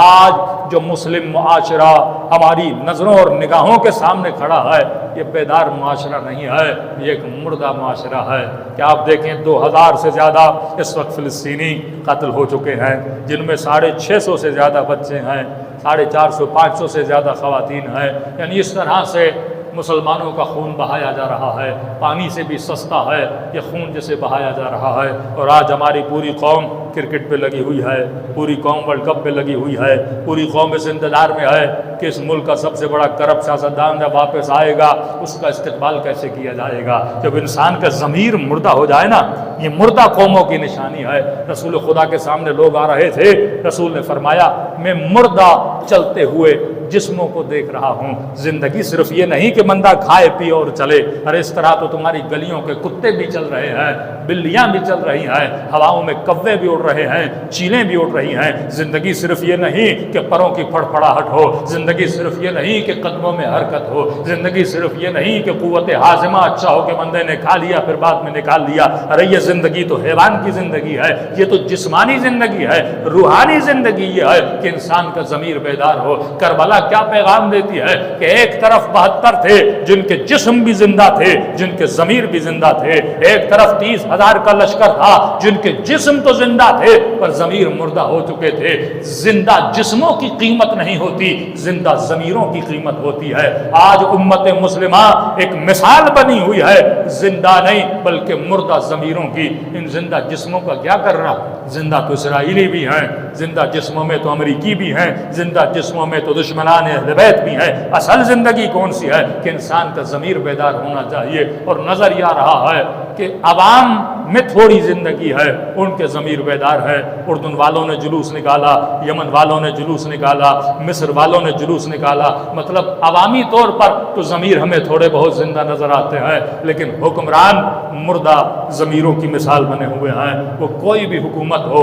آج جو مسلم معاشرہ ہماری نظروں اور نگاہوں کے سامنے کھڑا ہے، یہ بیدار معاشرہ نہیں ہے، یہ ایک مردہ معاشرہ ہے۔ کہ آپ دیکھیں 2000 سے زیادہ اس وقت فلسطینی قتل ہو چکے ہیں، جن میں 650 سے زیادہ بچے ہیں، 450 500 سے زیادہ خواتین ہیں۔ یعنی اس طرح سے مسلمانوں کا خون بہایا جا رہا ہے، پانی سے بھی سستا ہے یہ خون جسے بہایا جا رہا ہے۔ اور آج ہماری پوری قوم کرکٹ پہ لگی ہوئی ہے، پوری قوم ورلڈ کپ پہ لگی ہوئی ہے، پوری قوم اس انتظار میں ہے کہ اس ملک کا سب سے بڑا کرپٹ سیاستدان جب واپس آئے گا اس کا استقبال کیسے کیا جائے گا۔ جب انسان کا ضمیر مردہ ہو جائے نا، یہ مردہ قوموں کی نشانی ہے۔ رسول خدا کے سامنے لوگ آ رہے تھے، رسول نے فرمایا میں مردہ چلتے ہوئے جسموں کو دیکھ رہا ہوں۔ زندگی صرف یہ نہیں کہ بندہ کھائے پیے اور چلے، ارے اس طرح تو تمہاری گلیوں کے کتے بھی چل رہے ہیں، بلیاں بھی چل رہی ہیں، ہواؤں میں کوے بھی اڑ رہے ہیں، چیلیں بھی اڑ رہی ہیں۔ زندگی صرف یہ نہیں کہ پروں کی پھڑپڑاہٹ ہو، زندگی صرف یہ نہیں کہ قدموں میں حرکت ہو، زندگی صرف یہ نہیں کہ قوت ہاضمہ اچھا ہو کہ بندے نے کھا لیا پھر بعد میں نکال لیا۔ ارے یہ زندگی تو حیوان کی زندگی ہے، یہ تو جسمانی زندگی ہے، روحانی زندگی یہ ہے کہ انسان کا ضمیر بیدار ہو۔ کربلا کیا پیغام دیتی ہے کہ ایک طرف 72 تھے جن کے جسم بھی زندہ تھے، جن کے ضمیر بھی زندہ تھے، ایک طرف 30,000 کا لشکر تھا جن کے جسم تو زندہ تھے پر ضمیر مردہ ہو چکے تھے۔ زندہ جسموں کی قیمت نہیں ہوتی، زندہ ضمیروں کی قیمت ہوتی ہے۔ آج امت مسلمہ ایک مثال بنی ہوئی ہے، زندہ نہیں بلکہ مردہ ضمیروں کی۔ ان زندہ جسموں کا کیا کرنا؟ زندہ تو اسرائیلی بھی ہیں، زندہ جسموں میں تو امریکی بھی ہیں، زندہ جسموں میں تو دشمنان اہل بیت بھی ہیں۔ اصل زندگی کون سی ہے کہ انسان کا ضمیر بیدار ہونا چاہیے۔ اور نظر یہ آ رہا ہے کہ عوام میں تھوڑی زندگی ہے، ان کے ضمیر بیدار ہے۔ اردن والوں نے جلوس نکالا، یمن والوں نے جلوس نکالا، مصر والوں نے جلوس نکالا، مطلب عوامی طور پر تو ضمیر ہمیں تھوڑے بہت زندہ نظر آتے ہیں، لیکن حکمران مردہ ضمیروں کی مثال بنے ہوئے ہیں۔ وہ کوئی بھی حکومت ہو،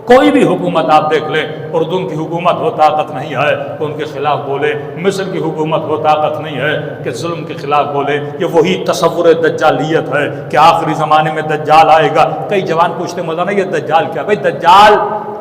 کوئی بھی حکومت آپ دیکھ لیں، اردن کی حکومت ہو طاقت نہیں ہے کہ ان کے خلاف بولے، مصر کی حکومت ہو طاقت نہیں ہے کہ ظلم کے خلاف بولے۔ یہ وہی تصور دجالیت ہے کہ آخری زمانے میں دجال آئے گا۔ کئی جوان پوچھتے مولانا یہ دجال کیا؟ بھائی دجال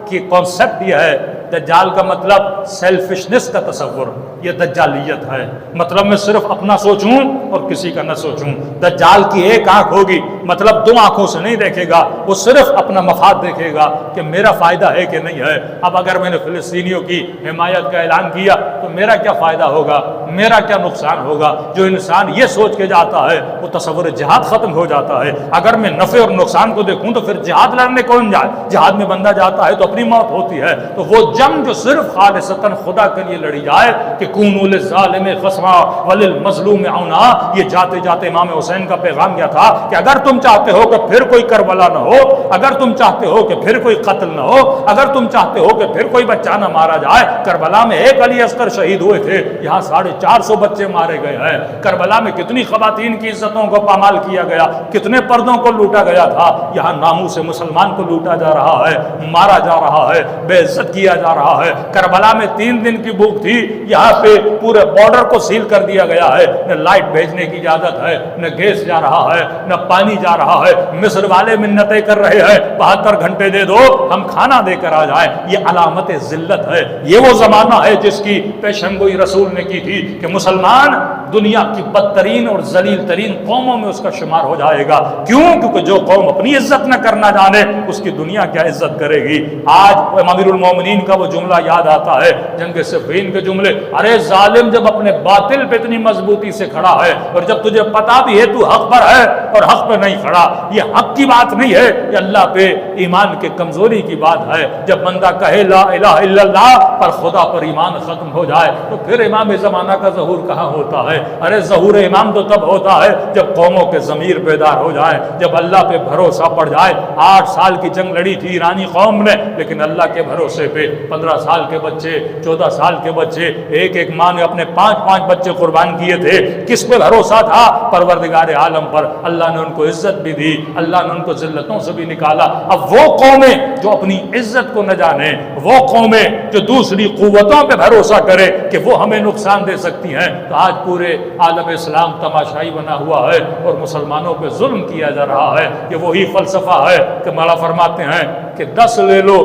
کی کانسیپٹ یہ ہے، دجال کا مطلب سیلفشنس کا تصور، یہ دجالیت ہے۔ مطلب میں صرف اپنا سوچوں اور کسی کا نہ سوچوں۔ دجال کی ایک آنکھ ہوگی، مطلب 2 آنکھوں سے نہیں دیکھے گا، وہ صرف اپنا مفاد دیکھے گا کہ میرا فائدہ ہے کہ نہیں ہے۔ اب اگر میں نے فلسطینیوں کی حمایت کا اعلان کیا تو میرا کیا فائدہ ہوگا، میرا کیا نقصان ہوگا؟ جو انسان یہ سوچ کے جاتا ہے وہ تصور جہاد ختم ہو جاتا ہے۔ اگر میں نفع اور نقصان کو دیکھوں تو پھر جہاد لڑنے کون جائے؟ جہاد میں بندہ جاتا ہے تو اپنی موت ہوتی ہے۔ تو وہ جنگ جو صرف خالصتاً خدا کے لیے لڑی جائے کہ کونوا للظالم خصما وللمظلوم عونا، یہ جاتے جاتے امام حسین کا پیغام کیا تھا کہ اگر تم چاہتے ہو کہ پھر کوئی کربلا نہ ہو، اگر تم چاہتے ہو کہ پھر کوئی قتل نہ ہو، اگر تم چاہتے ہو کہ پھر کوئی بچہ نہ مارا جائے، کربلا میں 1 علی اصغر شہید ہوئے تھے، یہاں 450 بچے مارے گئے ہیں۔ کربلا میں کتنی خواتین کی عزتوں کو پامال کیا گیا، کتنے پردوں کو لوٹا گیا تھا، یہاں ناموس مسلمان کو لوٹا جا رہا ہے، مارا جا رہا ہے، بے عزت کیا جا رہا ہے۔ کربلا میں 3 دن کی بھوک تھی، یہاں پہ پورے بارڈر کو سیل کر دیا گیا ہے، نہ لائٹ بھیجنے کی اجازت ہے، نہ گیس جا رہا ہے، نہ پانی جا رہا ہے۔ مصر والے منتیں کر رہے ہیں 72 گھنٹے دے دو ہم کھانا دے کر آ جائیں۔ یہ علامت ذلت ہے۔ یہ وہ زمانہ ہے جس کی پیشن گوئی رسول نے کی تھی کہ مسلمان دنیا کی بدترین اور ذلیل ترین قوموں میں اس کا شمار ہو جائے گا۔ کیوں؟ کیونکہ جو قوم اپنی عزت نہ کرنا جانے اس کی دنیا کیا عزت کرے گی۔ آج امیر المومنین کا وہ جملہ یاد آتا ہے، جنگ صفین کے جملے، ارے ظالم جب اپنے باطل پہ اتنی مضبوطی سے کھڑا ہے اور جب تجھے پتا بھی ہے تو حق پر ہے اور حق پہ نہیں کھڑا، یہ حق کی بات نہیں ہے، یہ اللہ پہ ایمان کے کمزوری کی بات ہے۔ جب بندہ کہے لا الہ الا اللہ پر خدا پر ایمان ختم ہو جائے تو پھر امام زمانہ کا ظہور کہاں ہوتا ہے؟ ارے ظہور امام تو تب ہوتا ہے جب قوموں کے ضمیر بیدار ہو جائے، جب اللہ پہ بھروسہ پڑ جائے۔ 8 سال کی جنگ لڑی تھی ایرانی قوم نے، لیکن اللہ کے بھروسے پہ 15 سال کے بچے، 14 سال کے بچے، ایک ماں نے اپنے 5 بچے قربان کیے تھے۔ کس پہ بھروسہ تھا؟ پروردگار عالم پر۔ اللہ نے ان کو عزت بھی دی، اللہ نے ان کو ذلتوں سے بھی نکالا۔ اب وہ قومیں جو اپنی عزت کو نہ جانے، وہ قومیں جو دوسری قوتوں پہ بھروسہ کرے کہ وہ ہمیں نقصان دے سکتی ہیں، تو آج پورے عالم اسلام تماشائی بنا ہوا ہے اور مسلمانوں پہ ظلم کیا جا رہا ہے۔ یہ وہی فلسفہ ہے کہ مولا فرماتے ہیں کہ 10 لے لو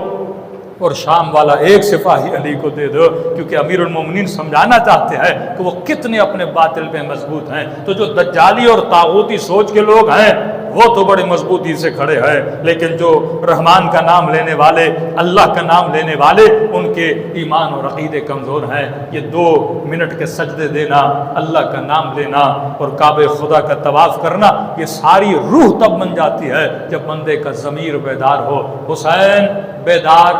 اور شام والا ایک سپاہی علی کو دے دو، کیونکہ امیر المومنین سمجھانا چاہتے ہیں کہ وہ کتنے اپنے باطل پہ مضبوط ہیں۔ تو جو دجالی اور طاغوتی سوچ کے لوگ ہیں وہ تو بڑی مضبوطی سے کھڑے ہیں، لیکن جو رحمان کا نام لینے والے، اللہ کا نام لینے والے، ان کے ایمان اور عقیدے کمزور ہیں۔ یہ 2 منٹ کے سجدے دینا، اللہ کا نام لینا اور کعبہ خدا کا طواف کرنا، یہ ساری روح تب بن جاتی ہے جب بندے کا ضمیر بیدار ہو۔ حسین بیدار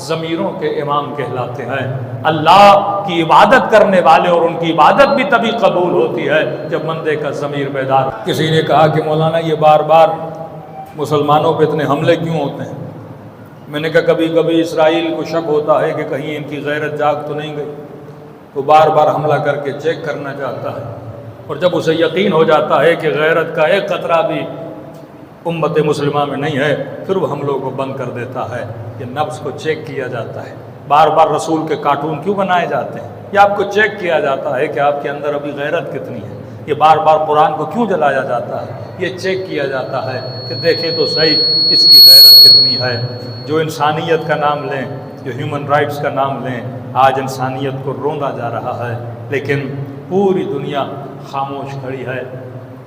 ضمیروں کے امام کہلاتے ہیں۔ اللہ کی عبادت کرنے والے، اور ان کی عبادت بھی تبھی قبول ہوتی ہے جب بندے کا ضمیر بیدار۔ کسی نے کہا کہ مولانا یہ بار بار مسلمانوں پہ اتنے حملے کیوں ہوتے ہیں؟ میں نے کہا کبھی کبھی اسرائیل کو شک ہوتا ہے کہ کہیں ان کی غیرت جاگ تو نہیں گئی، وہ بار بار حملہ کر کے چیک کرنا چاہتا ہے، اور جب اسے یقین ہو جاتا ہے کہ غیرت کا ایک قطرہ بھی امت مسلمہ میں نہیں ہے، پھر وہ حملوں کو بند کر دیتا ہے۔ یہ نفس کو چیک کیا جاتا ہے۔ بار بار رسول کے کارٹون کیوں بنائے جاتے ہیں؟ یہ آپ کو چیک کیا جاتا ہے کہ آپ کے اندر ابھی غیرت کتنی ہے۔ یہ بار بار قرآن کو کیوں جلایا جاتا ہے؟ یہ چیک کیا جاتا ہے کہ دیکھیں تو صحیح اس کی غیرت کتنی ہے۔ جو انسانیت کا نام لیں، جو ہیومن رائٹس کا نام لیں، آج انسانیت کو روندا جا رہا ہے، لیکن پوری دنیا خاموش کھڑی ہے۔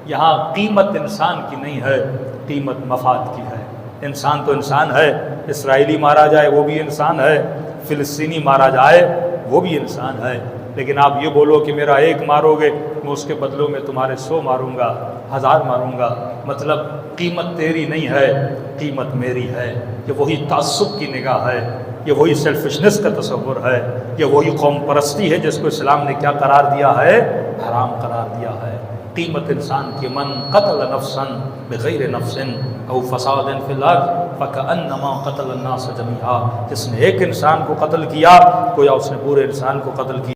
یہاں قیمت انسان کی نہیں ہے، قیمت مفاد کی ہے۔ انسان تو انسان ہے، اسرائیلی مارا جائے وہ بھی انسان ہے، فلسطینی مارا جائے وہ بھی انسان ہے، لیکن آپ یہ بولو کہ میرا ایک مارو گے، میں اس کے بدلوں میں تمہارے 100 ماروں گا، 1000 ماروں گا، مطلب قیمت تیری نہیں ہے، قیمت میری ہے۔ یہ وہی تعصب کی نگاہ ہے، یہ وہی سیلفشنس کا تصور ہے، یہ وہی قوم پرستی ہے جس کو اسلام نے کیا قرار دیا ہے؟ حرام قرار دیا ہے۔ قیمت انسان کی من قتل نفسا بغیر نفس او فساد فی الارض فکأنما قتل الناس جميعا، جس نے ایک انسان کو قتل کیا گویا اس نے پورے انسان کو قتل کیا۔